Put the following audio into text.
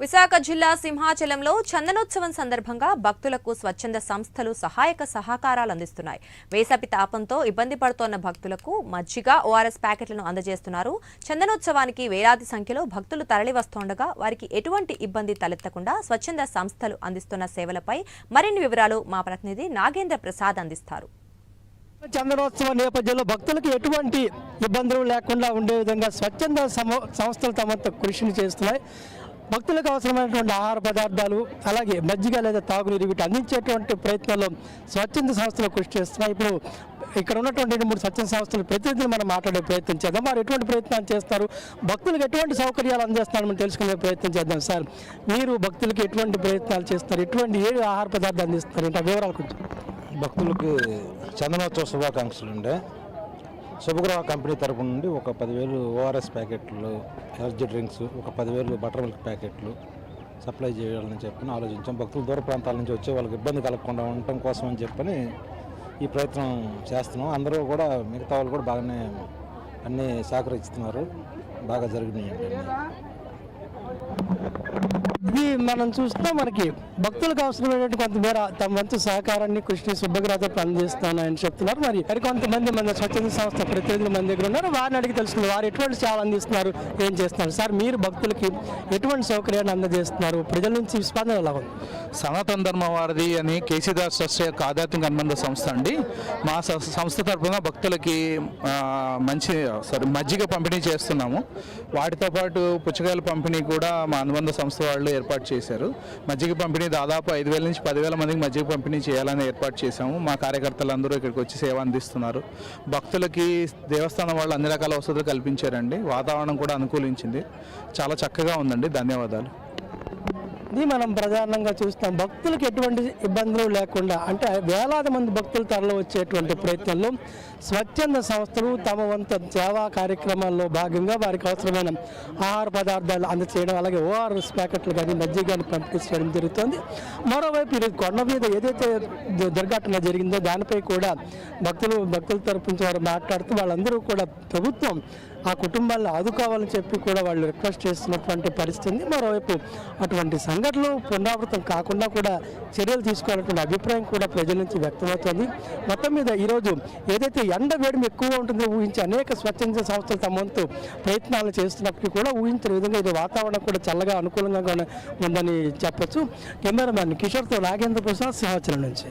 విశాఖ జిల్లా సింహాచలంలో చందనోత్సవం సందర్భంగా భక్తులకు స్వచ్ఛంద సంస్థలు సహాయక సహకారాలు అందిస్తున్నాయి. వేసవి తాపంతో ఇబ్బంది పడుతోన్న భక్తులకు మజ్జిగ, ఓఆర్ఎస్ ప్యాకెట్లను అందజేస్తున్నారు. చందనోత్సవానికి వేలాది సంఖ్యలో భక్తులు తరలి వస్తుండగా వారికి ఎటువంటి ఇబ్బంది తలెత్తకుండా స్వచ్ఛంద సంస్థలు అందిస్తున్న సేవలపై మరిన్ని వివరాలు మా ప్రతినిధి నాగేంద్ర ప్రసాద్ అందిస్తారు. చందనోత్సవ నేపథ్యంలో భక్తులకు ఎటువంటి ఇబ్బందులు లేకుండా ఉండే విధంగా స్వచ్ఛంద సంస్థలు తమ కృషిని చేస్తున్నాయి. భక్తులకు అవసరమైనటువంటి ఆహార పదార్థాలు, అలాగే మజ్జిగ లేదా తాగునీరు వీటి అందించేటువంటి ప్రయత్నంలో స్వచ్ఛంద సంస్థలు కృషి చేస్తున్నాయి. ఇప్పుడు ఇక్కడ ఉన్నటువంటి 2-3 స్వచ్ఛంద సంస్థలు ప్రతినిధులు మనం మాట్లాడే ప్రయత్నం చేద్దాం. వారు ఎటువంటి ప్రయత్నాలు చేస్తారు, భక్తులకు ఎటువంటి సౌకర్యాలు అందిస్తారని మనం తెలుసుకునే ప్రయత్నం చేద్దాం. సార్, మీరు భక్తులకు ఎటువంటి ప్రయత్నాలు చేస్తారు, ఎటువంటి ఏ ఆహార పదార్థాలు అందిస్తారు, ఇంత వివరాలు కొంచెం. భక్తులకి చందనోత్సవ శుభాకాంక్షలు ఉండే శుభగ్రహ కంపెనీ తరపు నుండి ఒక 10,000 ఓఆర్ఎస్ ప్యాకెట్లు, ఎనర్జీ డ్రింక్స్, ఒక 10,000 బటర్ మిల్క్ ప్యాకెట్లు సప్లై చేయాలని చెప్పని ఆలోచించాం. భక్తులు దూర ప్రాంతాల నుంచి వచ్చే వాళ్ళకి ఇబ్బంది కలగకుండా ఉండటం కోసం అని చెప్పని ఈ ప్రయత్నం చేస్తున్నాం. అందరూ కూడా మిగతా వాళ్ళు కూడా బాగానే అన్నీ సహకరిస్తున్నారు. బాగా జరిగినాయండి. ఇది మనం చూస్తున్నాం, మనకి భక్తులకు అవసరమైనటువంటి కొంతమేర తమ వంతు సహకారాన్ని కృష్ణ శుభగ్రహతో పనిచేస్తానని చెప్తున్నారు. మరి కొంతమంది మన స్వచ్ఛంద సంస్థ ప్రతినిధులు మన దగ్గర ఉన్నారు. వారిని అడిగి తెలుసుకున్నారు వారు ఎటువంటి సేవలు అందిస్తున్నారు, ఏం చేస్తున్నారు. సార్, మీరు భక్తులకి ఎటువంటి సౌకర్యాన్ని అందజేస్తున్నారు, ప్రజల నుంచి స్పందన ఎలా ఉంది? సనాతన ధర్మ వారిది అని కేసీదాస్ ట్రస్ట్ యొక్క ఆధ్యాత్మిక అనుబంధ సంస్థ అండి. మా సంస్థ తరఫున భక్తులకి మజ్జిగ పంపిణీ చేస్తున్నాము. వాటితో పాటు పుచ్చకాయల పంపిణీ కూడా మా అనుబంధ సంస్థ వాళ్ళు ఏర్పాటు చేశారు. మజ్జిగ పంపిణీ దాదాపు 5,000 నుంచి 10,000 మందికి మజ్జిగ పంపిణీ చేయాలని ఏర్పాటు చేశాము. మా కార్యకర్తలు అందరూ ఇక్కడికి వచ్చి సేవ అందిస్తున్నారు. భక్తులకి దేవస్థానం వాళ్ళు అన్ని రకాల వసతులు కల్పించారండి. వాతావరణం కూడా అనుకూలించింది. చాలా చక్కగా ఉందండి. ధన్యవాదాలు. ఇది మనం ప్రధానంగా చూస్తాం. భక్తులకు ఎటువంటి ఇబ్బందులు లేకుండా, అంటే వేలాది మంది భక్తులు తరలి వచ్చేటువంటి ప్రయత్నంలో స్వచ్ఛంద సంస్థలు తమ వంతు సేవా కార్యక్రమాల్లో భాగంగా వారికి అవసరమైన ఆహార పదార్థాలు అందచేయడం, అలాగే ఓఆర్ఎస్ ప్యాకెట్లు కానీ మజ్జిగ కానీ పంపిణీ చేయడం జరుగుతుంది. మరోవైపు ఈరోజు కొండ మీద ఏదైతే దుర్ఘటన జరిగిందో దానిపై కూడా భక్తుల తరపు నుంచి వారు మాట్లాడుతూ వాళ్ళందరూ కూడా ప్రభుత్వం ఆ కుటుంబాలను ఆదుకోవాలని చెప్పి కూడా వాళ్ళు రిక్వెస్ట్ చేస్తున్నటువంటి పరిస్థితి. మరోవైపు అటువంటి సంఘటనలు పునరావృతం కాకుండా కూడా చర్యలు తీసుకోవాలనే అభిప్రాయం కూడా ప్రజల నుంచి వ్యక్తమవుతుంది. మొత్తం మీద ఈరోజు ఏదైతే ఎండ వేడిమి ఎక్కువగా ఉంటుందో ఊహించి అనేక స్వచ్ఛంద సంస్థలు తమ వంతు ప్రయత్నాలు చేస్తున్నప్పటికీ కూడా ఊహించిన విధంగా ఇది వాతావరణం కూడా చల్లగా అనుకూలంగా ఉందని చెప్పొచ్చు. కెమెరామ్యాన్ కిషోర్తో నాగేంద్ర ప్రసాద్, సింహాచలం నుంచి.